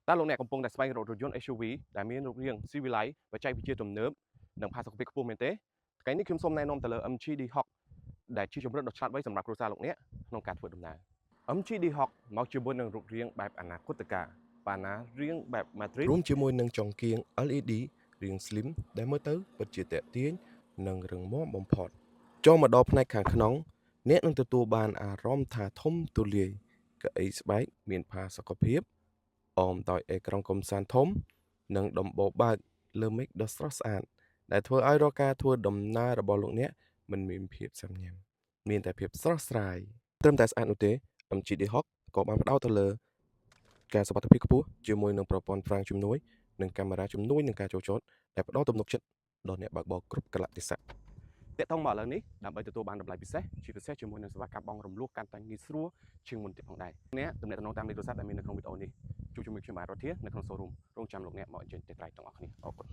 តើលោកអ្នកកំពុងតែស្វែងរករថយន្ត SUV ដែលមានរូបរាងស៊ីវិល័យបច្ចេកវិទ្យាទំនើបនិងផាសុកភាពខ្ពស់មែនទេថ្ងៃនេះខ្ញុំសូមណែនាំទៅលើ MG D-Hawk ដែលជាជម្រើសដ៏ឆ្លាតវៃសម្រាប់គ្រួសារលោកអ្នកក្នុងការធ្វើដំណើរ MG D-Hawk មកជាមួយនឹងរូបរាងបែបអនាគតកាលបាណារាងបែប Matrix រួមជាមួយនឹងចង្កៀង LED រាង Slim ដែលមើលទៅពិតជាទាក់ទាញនិងរឹងមាំបំផុតចូលមកដល់ផ្នែកខាងក្នុងអ្នកនឹងទទួលបានអារម្មណ៍ថាធំទូលាយកៅអីស្បែកមានផាសុកភាពអមដោយអេក្រង់កំសាន្តធំនិងដំបូលបើកលើមេឃដ៏ស្រស់ស្អាតដែលធ្វើឲ្យរាល់ការធ្វើដំណើររបស់លោកអ្នកមិនមានភាពសាំញ៉ាំមានតែភាពស្រស់ស្រាយត្រឹមតែស្អាតនោះទេ MGD Hawk ក៏បានផ្ដោតទៅលើការសុវត្ថិភាពខ្ពស់ជាមួយនឹងប្រព័ន្ធហ្វ្រាំងជំនួយនិងកាមេរ៉ាជំនួយនឹងការចូលចតដែលផ្ដល់ទំនុកចិត្តដល់អ្នកបើកបរគ្រប់កលៈទេសៈតាក់ទងមកឥឡូវនេះដើម្បីទទួលបានតម្លៃពិសេសជាពិសេសជាមួយនឹងសេវាកម្មបង់រំលោះកាន់តែងាយស្រួលជាងមុនទៀតផងដែរអ្នកទំនាក់ទំនងតាមលេខទូរស័ព្ទដែលមាននៅក្នុងវីដេអូនេះជួបជាមួយខ្ញុំបាទរធានៅក្នុង showroom រងចាំលោកអ្នកមកអញ្ជើញទៅក្រៃទាំងអស់គ្នាអរគុណ